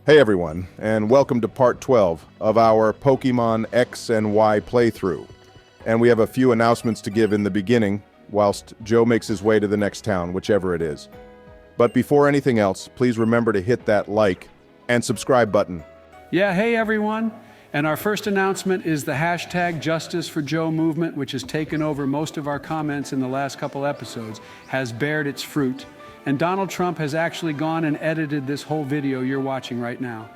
Hey everyone, and welcome to part 12 of our Pokemon X and Y playthrough. And we have a few announcements to give in the beginning, whilst Joe makes his way to the next town, whichever it is. But before anything else, please remember to hit that like and subscribe button. Yeah, hey everyone. And our first announcement is the hashtag Justice for Joe movement, which has taken over most of our comments in the last couple episodes, has bared its fruit. And Donald Trump has actually gone and edited this whole video you're watching right now.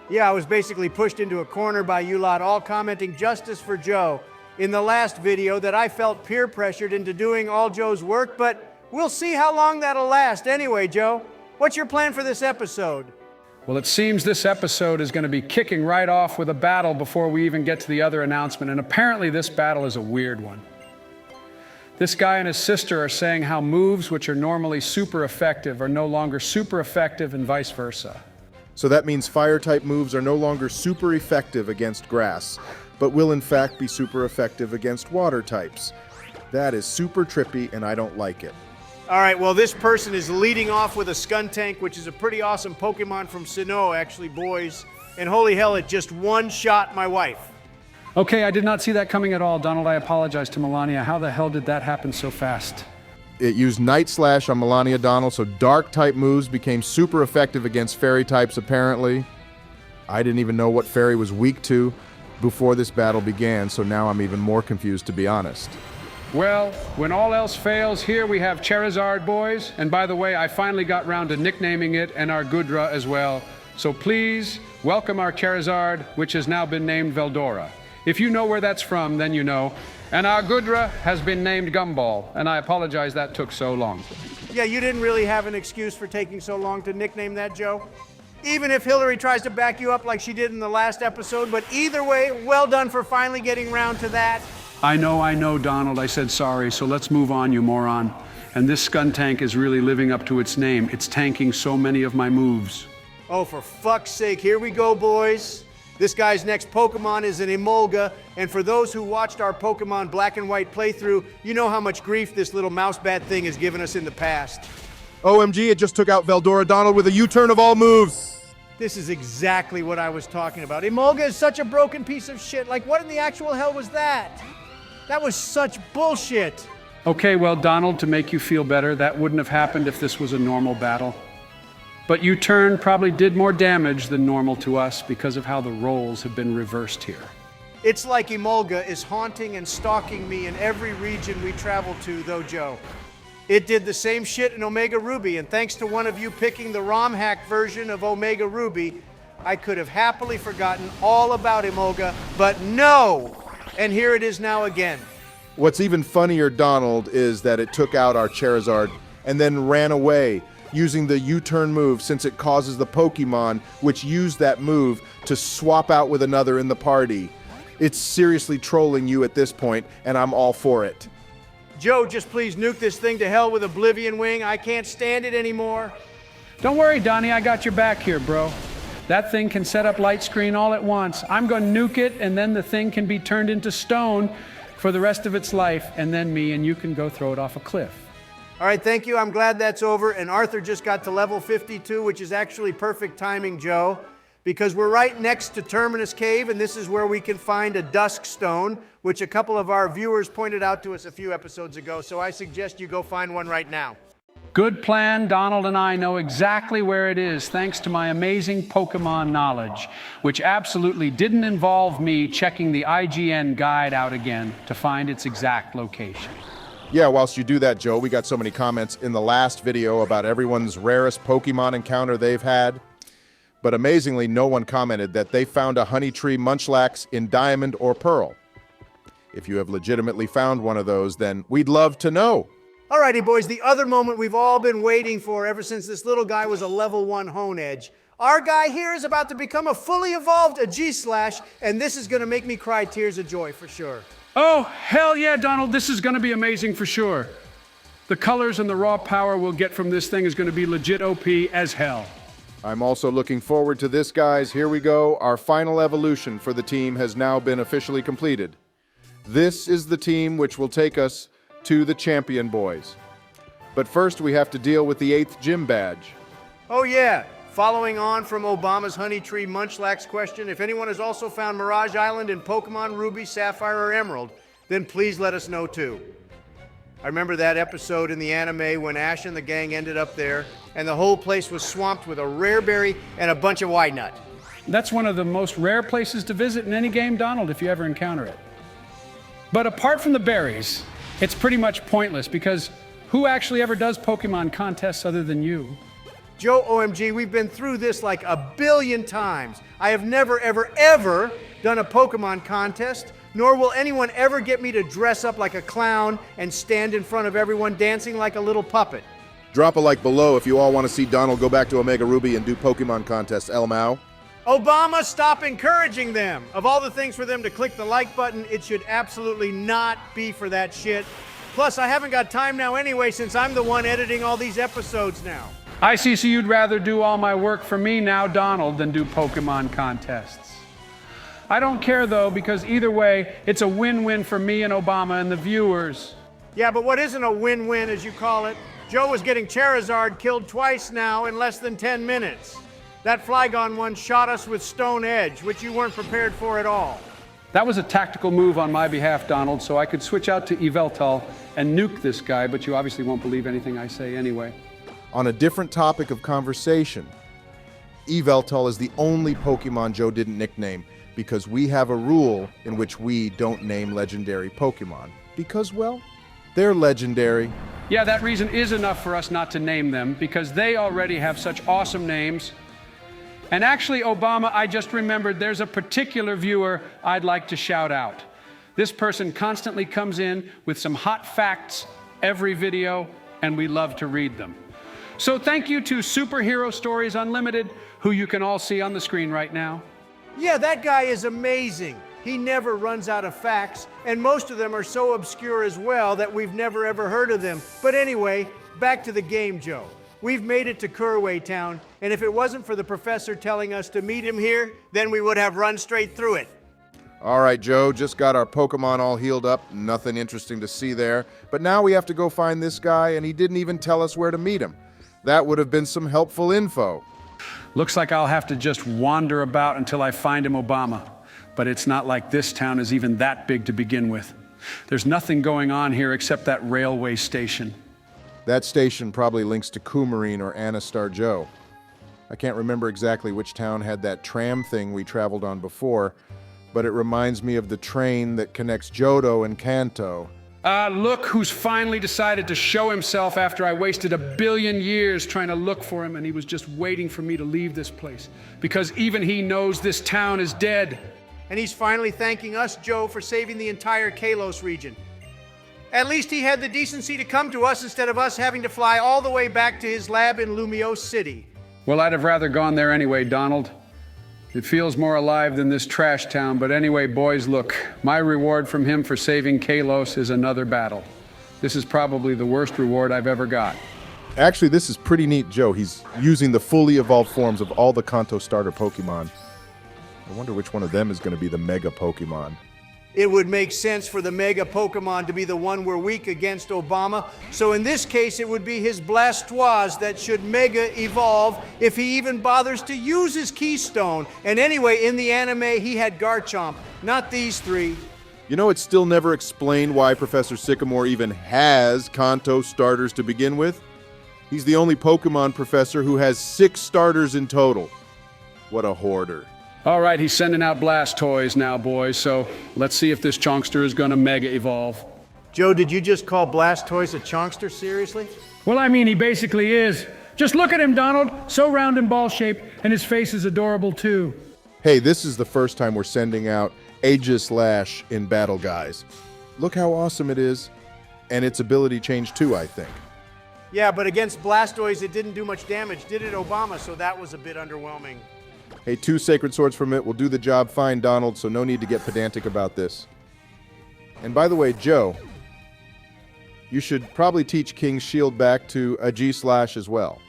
Yeah, I was basically pushed into a corner by you lot, all commenting Justice for Joe in the last video that I felt peer pressured into doing all Joe's work, but we'll see how long that'll last. Anyway, Joe, what's your plan for this episode? Well, it seems this episode is going to be kicking right off with a battle before we even get to the other announcement, and apparently this battle is a weird one. This guy and his sister are saying how moves which are normally super effective are no longer super effective and vice versa. So that means fire-type moves are no longer super effective against grass, but will in fact be super effective against water types. That is super trippy and I don't like it. All right, well, this person is leading off with a Skuntank, which is a pretty awesome Pokemon from Sinnoh, actually, boys. And holy hell, it just one-shot my wife. Okay, I did not see that coming at all, Donald. I apologize to Melania. How the hell did that happen so fast? It used Night Slash on Melania Donald, so dark-type moves became super effective against fairy types, apparently. I didn't even know what fairy was weak to before this battle began, so now I'm even more confused, to be honest. Well, when all else fails, here we have Charizard, boys. And by the way, I finally got round to nicknaming it and our Goodra as well. So please, welcome our Charizard, which has now been named Veldora. If you know where that's from, then you know. And our Goodra has been named Gumball, and I apologize that took so long. Yeah, you didn't really have an excuse for taking so long to nickname that, Joe. Even if Hillary tries to back you up like she did in the last episode, but either way, well done for finally getting round to that. I know, Donald. I said sorry, so let's move on, you moron. And this Skuntank is really living up to its name. It's tanking so many of my moves. Oh, for fuck's sake, here we go, boys. This guy's next Pokemon is an Emolga, and for those who watched our Pokemon Black and White playthrough, you know how much grief this little mouse bat thing has given us in the past. OMG, it just took out Veldora Donald with a U-turn of all moves! This is exactly what I was talking about. Emolga is such a broken piece of shit. Like, what in the actual hell was that? That was such bullshit. Okay, well, Donald, to make you feel better, that wouldn't have happened if this was a normal battle. But U-turn probably did more damage than normal to us because of how the roles have been reversed here. It's like Emolga is haunting and stalking me in every region we travel to, though, Joe. It did the same shit in Omega Ruby, and thanks to one of you picking the ROM hack version of Omega Ruby, I could have happily forgotten all about Emolga, but no! And here it is now again. What's even funnier, Donald, is that it took out our Charizard and then ran away, using the U-turn move since it causes the Pokemon which used that move to swap out with another in the party. It's seriously trolling you at this point, and I'm all for it. Joe, just please nuke this thing to hell with Oblivion Wing. I can't stand it anymore. Don't worry, Donnie, I got your back here, bro. That thing can set up light screen all at once. I'm going to nuke it, and then the thing can be turned into stone for the rest of its life, and then me and you can go throw it off a cliff. All right, thank you. I'm glad that's over. And Arthur just got to level 52, which is actually perfect timing, Joe, because we're right next to Terminus Cave, and this is where we can find a Dusk Stone, which a couple of our viewers pointed out to us a few episodes ago. So I suggest you go find one right now. Good plan. Donald and I know exactly where it is, thanks to my amazing Pokemon knowledge, which absolutely didn't involve me checking the IGN guide out again to find its exact location. Yeah, whilst you do that, Joe, we got so many comments in the last video about everyone's rarest Pokemon encounter they've had. But amazingly, no one commented that they found a Honeytree Munchlax in Diamond or Pearl. If you have legitimately found one of those, then we'd love to know. Alrighty, boys, the other moment we've all been waiting for ever since this little guy was a level 1 Hone Edge. Our guy here is about to become a fully evolved Aegislash, and this is going to make me cry tears of joy for sure. Oh, hell yeah, Donald, this is going to be amazing for sure. The colors and the raw power we'll get from this thing is going to be legit OP as hell. I'm also looking forward to this, guys. Here we go. Our final evolution for the team has now been officially completed. This is the team which will take us to the champion boys. But first we have to deal with the 8th gym badge. Oh yeah, Following on from Obama's Honey Tree Munchlax question, if anyone has also found Mirage Island in Pokemon Ruby, Sapphire, or Emerald, then please let us know too. I remember that episode in the anime when Ash and the gang ended up there, and the whole place was swamped with a rare berry and a bunch of white nut. That's one of the most rare places to visit in any game, Donald, if you ever encounter it. But apart from the berries, it's pretty much pointless because who actually ever does Pokemon contests other than you? Joe, OMG, we've been through this like a billion times. I have never, ever, ever done a Pokemon contest, nor will anyone ever get me to dress up like a clown and stand in front of everyone dancing like a little puppet. Drop a like below if you all want to see Donald go back to Omega Ruby and do Pokemon contests, Elmao. Obama, stop encouraging them. Of all the things for them to click the like button, it should absolutely not be for that shit. Plus, I haven't got time now anyway since I'm the one editing all these episodes now. I see, so you'd rather do all my work for me now, Donald, than do Pokemon contests. I don't care, though, because either way, it's a win-win for me and Obama and the viewers. Yeah, but what isn't a win-win, as you call it? Joe is getting Charizard killed twice now in less than 10 minutes. That Flygon one shot us with Stone Edge, which you weren't prepared for at all. That was a tactical move on my behalf, Donald, so I could switch out to Yveltal and nuke this guy, but you obviously won't believe anything I say anyway. On a different topic of conversation, Yveltal is the only Pokemon Joe didn't nickname because we have a rule in which we don't name legendary Pokemon. Because, well, they're legendary. Yeah, that reason is enough for us not to name them because they already have such awesome names. And actually, Obama, I just remembered there's a particular viewer I'd like to shout out. This person constantly comes in with some hot facts every video, and we love to read them. So thank you to Superhero Stories Unlimited, who you can all see on the screen right now. Yeah, that guy is amazing. He never runs out of facts, and most of them are so obscure as well that we've never ever heard of them. But anyway, back to the game, Joe. We've made it to Curway Town, and if it wasn't for the professor telling us to meet him here, then we would have run straight through it. All right, Joe, just got our Pokemon all healed up. Nothing interesting to see there. But now we have to go find this guy, and he didn't even tell us where to meet him. That would have been some helpful info. Looks like I'll have to just wander about until I find him, Obama. But it's not like this town is even that big to begin with. There's nothing going on here except that railway station. That station probably links to Coumarine or Anastar Joe. I can't remember exactly which town had that tram thing we traveled on before, but it reminds me of the train that connects Johto and Kanto. Look who's finally decided to show himself after I wasted a billion years trying to look for him, and he was just waiting for me to leave this place, because even he knows this town is dead. And he's finally thanking us, Joe, for saving the entire Kalos region. At least he had the decency to come to us instead of us having to fly all the way back to his lab in Lumiose City. Well, I'd have rather gone there anyway, Donald. It feels more alive than this trash town, but anyway, boys, look. My reward from him for saving Kalos is another battle. This is probably the worst reward I've ever got. Actually, this is pretty neat, Joe. He's using the fully evolved forms of all the Kanto starter Pokemon. I wonder which one of them is going to be the Mega Pokemon. It would make sense for the Mega Pokemon to be the one we're weak against, Obama. So in this case, it would be his Blastoise that should Mega evolve if he even bothers to use his Keystone. And anyway, in the anime, he had Garchomp, not these three. You know, it's still never explained why Professor Sycamore even has Kanto starters to begin with. He's the only Pokemon professor who has 6 starters in total. What a hoarder. All right, he's sending out Blastoise now, boys, so let's see if this Chonkster is gonna Mega evolve. Joe, did you just call Blastoise a Chonkster, seriously? Well, I mean, he basically is. Just look at him, Donald. So round and ball-shaped, and his face is adorable, too. Hey, this is the first time we're sending out Aegislash in battle, guys. Look how awesome it is. And its ability changed too, I think. Yeah, but against Blastoise, it didn't do much damage, did it, Obama? So that was a bit underwhelming. Hey, 2 Sacred Swords from it will do the job fine, Donald, so no need to get pedantic about this. And by the way, Joe, you should probably teach King's Shield back to Aegislash as well.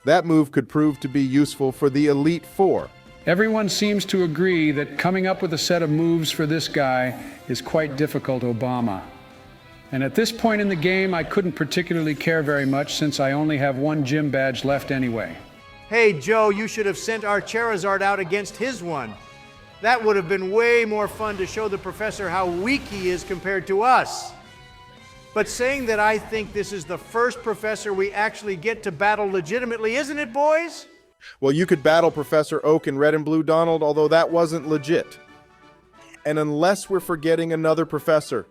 That move could prove to be useful for the Elite Four. Everyone seems to agree that coming up with a set of moves for this guy is quite difficult, Obama. And at this point in the game, I couldn't particularly care very much since I only have 1 gym badge left anyway. Hey, Joe, you should have sent our Charizard out against his one. That would have been way more fun to show the professor how weak he is compared to us. But saying that I think this is the first professor we actually get to battle legitimately, isn't it, boys? Well, you could battle Professor Oak in Red and Blue, Donald, although that wasn't legit. And unless we're forgetting another professor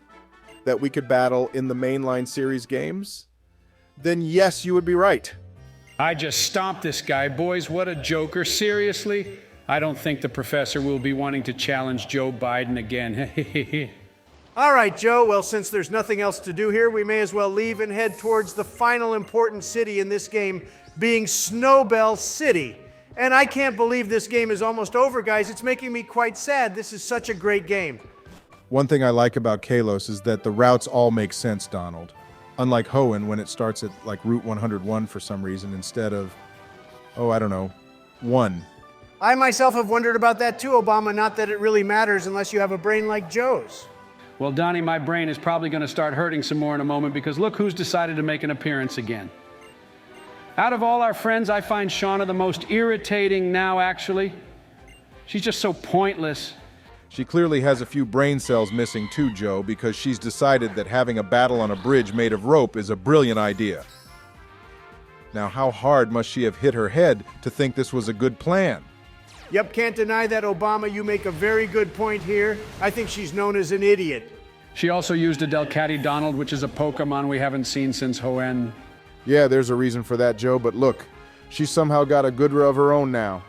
that we could battle in the mainline series games, then yes, you would be right. I just stomped this guy, boys. What a joker. Seriously? I don't think the professor will be wanting to challenge Joe Biden again. All right, Joe. Well, since there's nothing else to do here, we may as well leave and head towards the final important city in this game, being Snowbelle City. And I can't believe this game is almost over, guys. It's making me quite sad. This is such a great game. One thing I like about Kalos is that the routes all make sense, Donald. Unlike Hoenn, when it starts at like Route 101 for some reason instead of, oh, I don't know, 1. I myself have wondered about that too, Obama. Not that it really matters unless you have a brain like Joe's. Well, Donnie, my brain is probably going to start hurting some more in a moment because look who's decided to make an appearance again. Out of all our friends, I find Shauna the most irritating now, actually. She's just so pointless. She clearly has a few brain cells missing too, Joe, because she's decided that having a battle on a bridge made of rope is a brilliant idea. Now, how hard must she have hit her head to think this was a good plan? Yep, can't deny that, Obama. You make a very good point here. I think she's known as an idiot. She also used a Delcatty Donald, which is a Pokemon we haven't seen since Hoenn. Yeah, there's a reason for that, Joe, but look, she's somehow got a Goodra of her own now.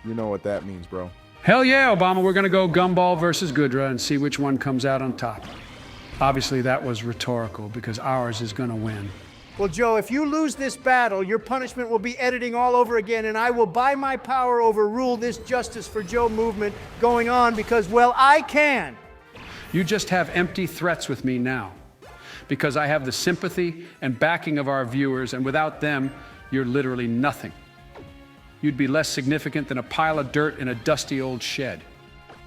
You know what that means, bro. Hell yeah, Obama, we're going to go Gumball versus Goodra and see which one comes out on top. Obviously, that was rhetorical because ours is going to win. Well, Joe, if you lose this battle, your punishment will be editing all over again, and I will, by my power, overrule this Justice for Joe movement going on because, well, I can. You just have empty threats with me now because I have the sympathy and backing of our viewers, and without them, you're literally nothing. You'd be less significant than a pile of dirt in a dusty old shed.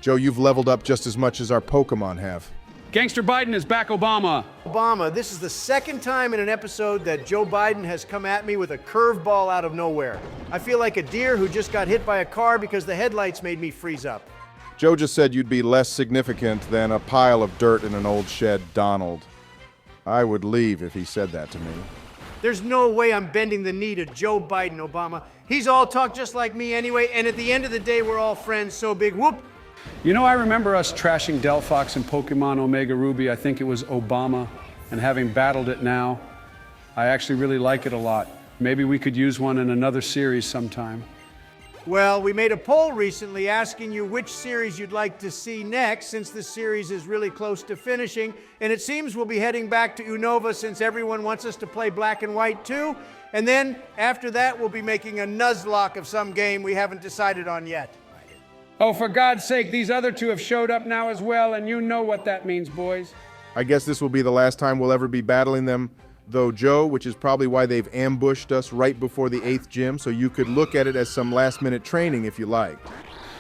Joe, you've leveled up just as much as our Pokemon have. Gangster Biden is back, Obama. Obama, this is the second time in an episode that Joe Biden has come at me with a curveball out of nowhere. I feel like a deer who just got hit by a car because the headlights made me freeze up. Joe just said you'd be less significant than a pile of dirt in an old shed, Donald. I would leave if he said that to me. There's no way I'm bending the knee to Joe Biden, Obama. He's all talk just like me anyway, and at the end of the day, we're all friends, so big whoop. You know, I remember us trashing Delphox and Pokemon Omega Ruby. I think it was Obama. And having battled it now, I actually really like it a lot. Maybe we could use one in another series sometime. Well, we made a poll recently asking you which series you'd like to see next, since the series is really close to finishing. And it seems we'll be heading back to Unova since everyone wants us to play Black and White too. And then, after that, we'll be making a Nuzlocke of some game we haven't decided on yet. Oh, for God's sake, these other two have showed up now as well, and you know what that means, boys. I guess this will be the last time we'll ever be battling them, though, Joe, which is probably why they've ambushed us right before the 8th gym, so you could look at it as some last-minute training if you like.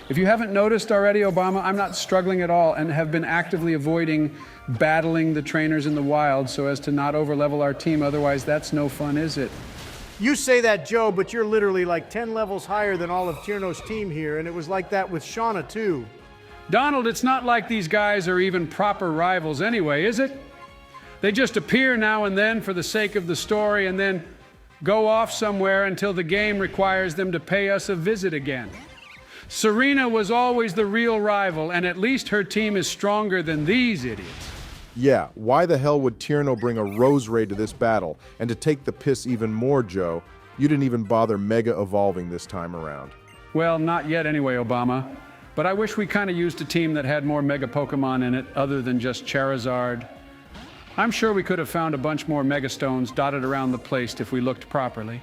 If you haven't noticed already, Obama, I'm not struggling at all and have been actively avoiding battling the trainers in the wild so as to not overlevel our team. Otherwise, that's no fun, is it? You say that, Joe, but you're literally like 10 levels higher than all of Tierno's team here, and it was like that with Shauna, too. Donald, it's not like these guys are even proper rivals anyway, is it? They just appear now and then for the sake of the story and then go off somewhere until the game requires them to pay us a visit again. Serena was always the real rival, and at least her team is stronger than these idiots. Yeah, why the hell would Tierno bring a Rose Ray to this battle? And to take the piss even more, Joe, you didn't even bother Mega Evolving this time around. Well, not yet anyway, Obama. But I wish we kind of used a team that had more Mega Pokemon in it other than just Charizard. I'm sure we could have found a bunch more Mega Stones dotted around the place if we looked properly.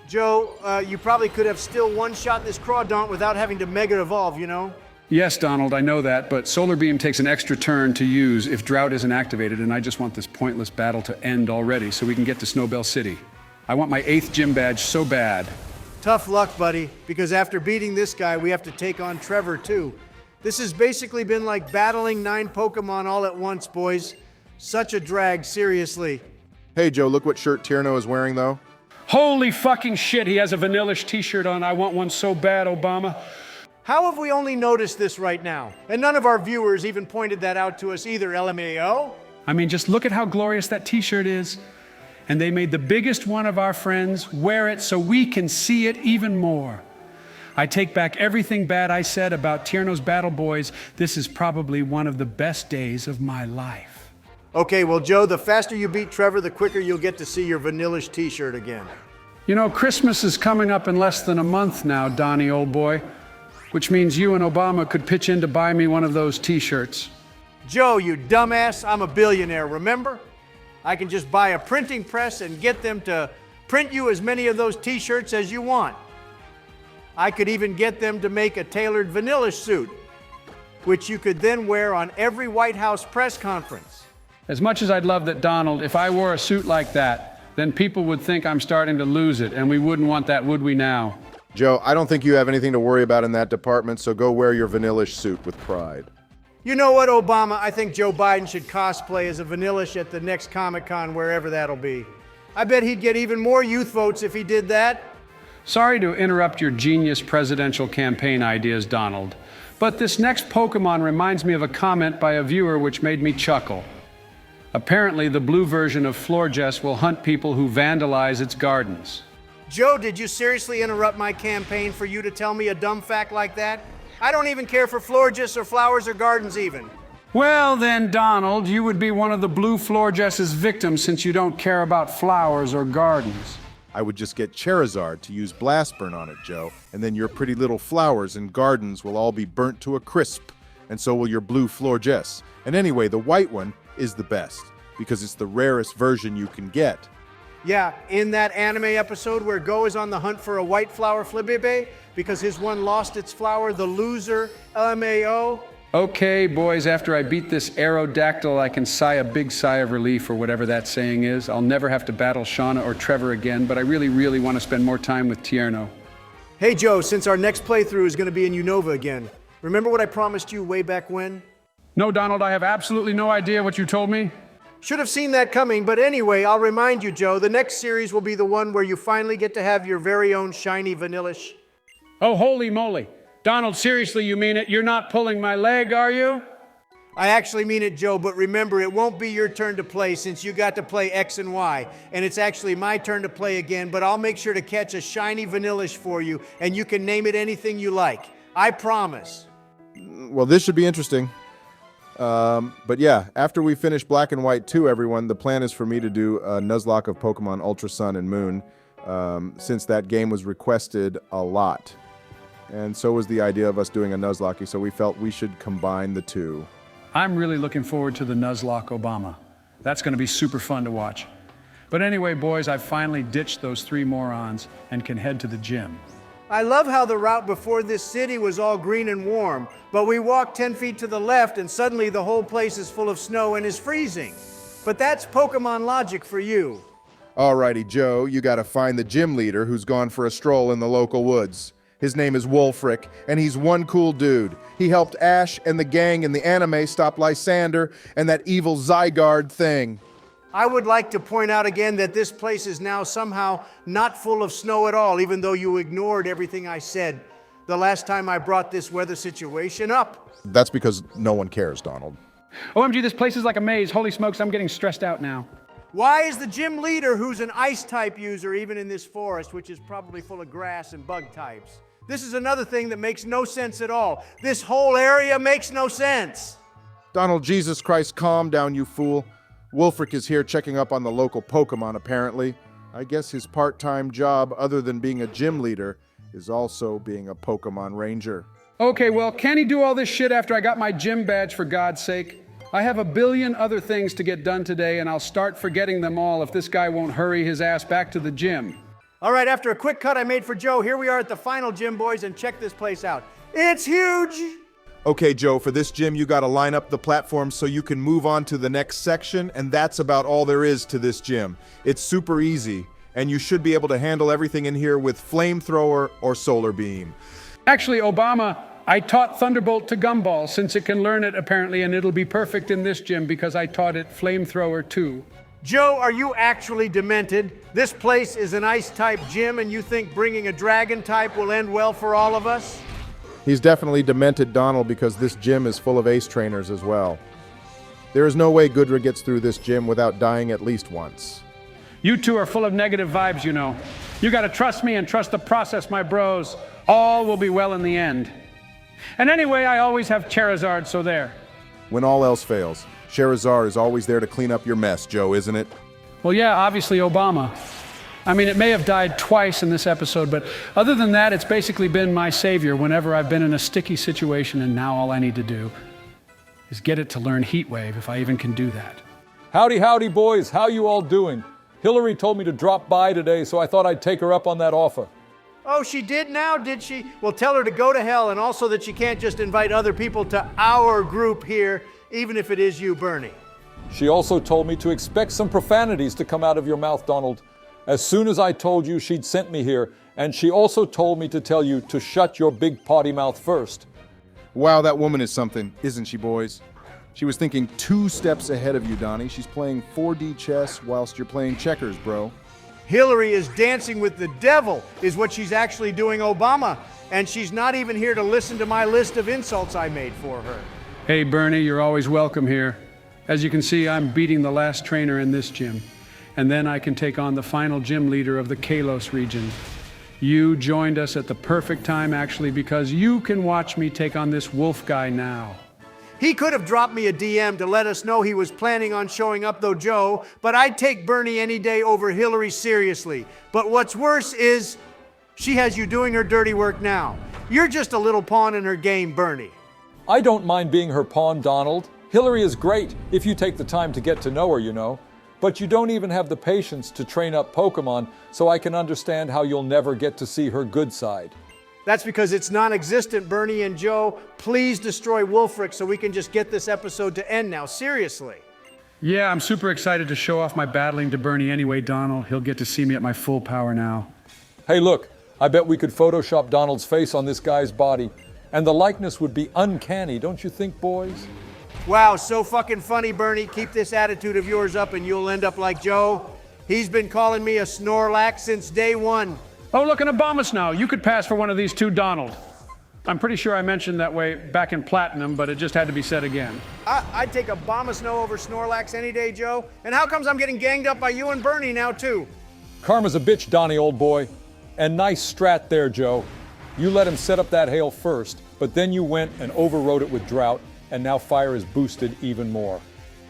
Joe, you probably could have still one-shot this Crawdaunt without having to Mega Evolve, you know? Yes, Donald, I know that, but Solar Beam takes an extra turn to use if Drought isn't activated, and I just want this pointless battle to end already so we can get to Snowbelle City. I want my 8th gym badge so bad. Tough luck, buddy, because after beating this guy, we have to take on Trevor, too. This has basically been like battling 9 Pokemon all at once, boys. Such a drag, seriously. Hey, Joe, look what shirt Tierno is wearing, though. Holy fucking shit, he has a Vanillish t-shirt on. I want one so bad, Obama. How have we only noticed this right now? And none of our viewers even pointed that out to us either, LMAO. I mean, just look at how glorious that t-shirt is. And they made the biggest one of our friends wear it so we can see it even more. I take back everything bad I said about Tierno's Battle Boys. This is probably one of the best days of my life. Okay, well, Joe, the faster you beat Trevor, the quicker you'll get to see your Vanillish t-shirt again. You know, Christmas is coming up in less than a month now, Donnie, old boy, which means you and Obama could pitch in to buy me one of those t-shirts. Joe, you dumbass, I'm a billionaire, remember? I can just buy a printing press and get them to print you as many of those t-shirts as you want. I could even get them to make a tailored Vanillish suit, which you could then wear on every White House press conference. As much as I'd love that, Donald, if I wore a suit like that, then people would think I'm starting to lose it, and we wouldn't want that, would we now? Joe, I don't think you have anything to worry about in that department, so go wear your Vanillish suit with pride. You know what, Obama? I think Joe Biden should cosplay as a Vanillish at the next Comic-Con, wherever that'll be. I bet he'd get even more youth votes if he did that. Sorry to interrupt your genius presidential campaign ideas, Donald, but this next Pokémon reminds me of a comment by a viewer which made me chuckle. Apparently, the blue version of Florges will hunt people who vandalize its gardens. Joe, did you seriously interrupt my campaign for you to tell me a dumb fact like that? I don't even care for Florges or flowers or gardens even. Well then, Donald, you would be one of the blue Florges' victims since you don't care about flowers or gardens. I would just get Charizard to use Blast Burn on it, Joe, and then your pretty little flowers and gardens will all be burnt to a crisp, and so will your blue Florges. And anyway, the white one is the best, because it's the rarest version you can get. Yeah, in that anime episode where Go is on the hunt for a white flower Flibebe because his one lost its flower, the loser, LMAO. Okay, boys, after I beat this Aerodactyl, I can sigh a big sigh of relief, or whatever that saying is. I'll never have to battle Shauna or Trevor again, but I really want to spend more time with Tierno. Hey, Joe, since our next playthrough is going to be in Unova again, remember what I promised you way back when? No, Donald, I have absolutely no idea what you told me. Should have seen that coming, but anyway, I'll remind you, Joe, the next series will be the one where you finally get to have your very own shiny Vanillish. Oh, holy moly. Donald, seriously, you mean it? You're not pulling my leg, are you? I actually mean it, Joe, but remember, it won't be your turn to play since you got to play X and Y. And it's actually my turn to play again, but I'll make sure to catch a shiny Vanillish for you, and you can name it anything you like. I promise. Well, this should be interesting. But yeah, after we finish Black and White 2, everyone, the plan is for me to do a Nuzlocke of Pokemon Ultra Sun and Moon, since that game was requested a lot. And so was the idea of us doing a Nuzlocke, so we felt we should combine the two. I'm really looking forward to the Nuzlocke Obama. That's going to be super fun to watch. But anyway, boys, I've finally ditched those three morons and can head to the gym. I love how the route before this city was all green and warm, but we walked 10 feet to the left and suddenly the whole place is full of snow and is freezing. But that's Pokemon logic for you. Alrighty, Joe, you gotta find the gym leader who's gone for a stroll in the local woods. His name is Wolfric, and he's one cool dude. He helped Ash and the gang in the anime stop Lysander and that evil Zygarde thing. I would like to point out again that this place is now somehow not full of snow at all, even though you ignored everything I said the last time I brought this weather situation up. That's because no one cares, Donald. OMG, this place is like a maze. Holy smokes, I'm getting stressed out now. Why is the gym leader, who's an ice-type user, even in this forest, which is probably full of grass and bug types? This is another thing that makes no sense at all. This whole area makes no sense. Donald, Jesus Christ, calm down, you fool. Wolfric is here checking up on the local Pokemon, apparently. I guess his part-time job, other than being a gym leader, is also being a Pokemon Ranger. Okay, well, can he do all this shit after I got my gym badge, for God's sake? I have a billion other things to get done today, and I'll start forgetting them all if this guy won't hurry his ass back to the gym. All right, after a quick cut I made for Joe, here we are at the final gym, boys, and check this place out. It's huge! Okay, Joe, for this gym, you gotta line up the platforms so you can move on to the next section, and that's about all there is to this gym. It's super easy, and you should be able to handle everything in here with Flamethrower or Solar Beam. Actually, Obama, I taught Thunderbolt to Gumball, since it can learn it apparently, and it'll be perfect in this gym because I taught it Flamethrower too. Joe, are you actually demented? This place is an ice-type gym, and you think bringing a dragon type will end well for all of us? He's definitely demented, Donald, because this gym is full of ace trainers as well. There is no way Goodra gets through this gym without dying at least once. You two are full of negative vibes, you know. You gotta trust me and trust the process, my bros. All will be well in the end. And anyway, I always have Charizard, so there. When all else fails, Charizard is always there to clean up your mess, Joe, isn't it? Well, yeah, obviously Obama. I mean, it may have died twice in this episode, but other than that, it's basically been my savior whenever I've been in a sticky situation, and now all I need to do is get it to learn Heat Wave, if I even can do that. Howdy, howdy, boys. How you all doing? Hillary told me to drop by today, so I thought I'd take her up on that offer. Oh, she did now, did she? Well, tell her to go to hell, and also that she can't just invite other people to our group here, even if it is you, Bernie. She also told me to expect some profanities to come out of your mouth, Donald. As soon as I told you she'd sent me here, and she also told me to tell you to shut your big potty mouth first. Wow, that woman is something, isn't she, boys? She was thinking 2 steps ahead of you, Donnie. She's playing 4D chess whilst you're playing checkers, bro. Hillary is dancing with the devil, is what she's actually doing, Obama. And she's not even here to listen to my list of insults I made for her. Hey, Bernie, you're always welcome here. As you can see, I'm beating the last trainer in this gym. And then I can take on the final gym leader of the Kalos region. You joined us at the perfect time, actually, because you can watch me take on this wolf guy now. He could have dropped me a DM to let us know he was planning on showing up, though, Joe, but I'd take Bernie any day over Hillary seriously. But what's worse is she has you doing her dirty work now. You're just a little pawn in her game, Bernie. I don't mind being her pawn, Donald. Hillary is great if you take the time to get to know her, you know. But you don't even have the patience to train up Pokémon, so I can understand how you'll never get to see her good side. That's because it's non-existent, Bernie and Joe. Please destroy Wolfric so we can just get this episode to end now. Seriously. Yeah, I'm super excited to show off my battling to Bernie anyway, Donald. He'll get to see me at my full power now. Hey, look, I bet we could Photoshop Donald's face on this guy's body, and the likeness would be uncanny, don't you think, boys? Wow, so fucking funny, Bernie. Keep this attitude of yours up and you'll end up like Joe. He's been calling me a Snorlax since day one. Oh, look, an Obama now. You could pass for one of these two, Donald. I'm pretty sure I mentioned that way back in Platinum, but it just had to be said again. I'd take Obama Snow over Snorlax any day, Joe. And how comes I'm getting ganged up by you and Bernie now, too? Karma's a bitch, Donnie, old boy. And nice strat there, Joe. You let him set up that hail first, but then you went and overrode it with drought, and now fire is boosted even more.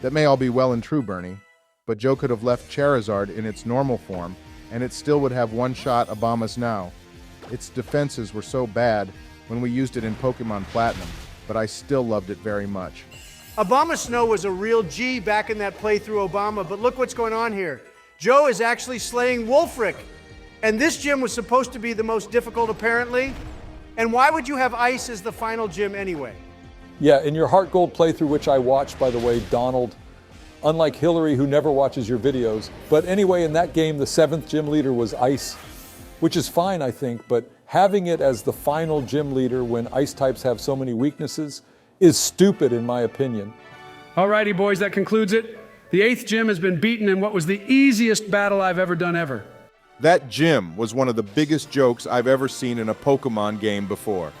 That may all be well and true, Bernie, but Joe could have left Charizard in its normal form, and it still would have one-shot Obama's now. Its defenses were so bad when we used it in Pokemon Platinum, but I still loved it very much. Obama Snow was a real G back in that playthrough, Obama, but look what's going on here. Joe is actually slaying Wolfric, and this gym was supposed to be the most difficult, apparently. And why would you have Ice as the final gym anyway? Yeah, in your Heart Gold playthrough, which I watched, by the way, Donald, unlike Hillary, who never watches your videos. But anyway, in that game, the 7th gym leader was Ice, which is fine, I think, but having it as the final gym leader when Ice types have so many weaknesses is stupid, in my opinion. Alrighty, boys, that concludes it. The 8th gym has been beaten in what was the easiest battle I've ever done ever. That gym was one of the biggest jokes I've ever seen in a Pokemon game before.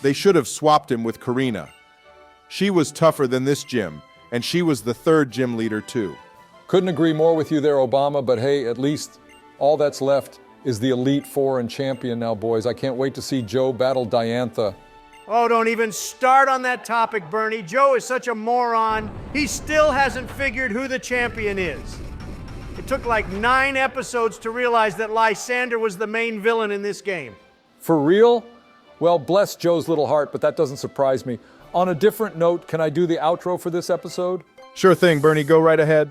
They should have swapped him with Karina. She was tougher than this gym, and she was the 3rd gym leader too. Couldn't agree more with you there, Obama, but hey, at least all that's left is the Elite Four and champion now, boys. I can't wait to see Joe battle Diantha. Oh, don't even start on that topic, Bernie. Joe is such a moron. He still hasn't figured who the champion is. It took like 9 episodes to realize that Lysander was the main villain in this game. For real? Well, bless Joe's little heart, but that doesn't surprise me. On a different note, can I do the outro for this episode? Sure thing, Bernie. Go right ahead.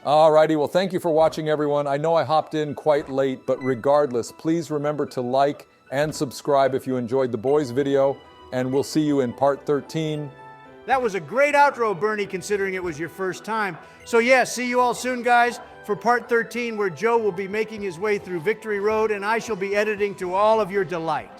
Alrighty, well, thank you for watching, everyone. I know I hopped in quite late, but regardless, please remember to like and subscribe if you enjoyed the boys' video, and we'll see you in part 13. That was a great outro, Bernie, considering it was your first time. So yeah, see you all soon, guys, for part 13, where Joe will be making his way through Victory Road, and I shall be editing to all of your delight.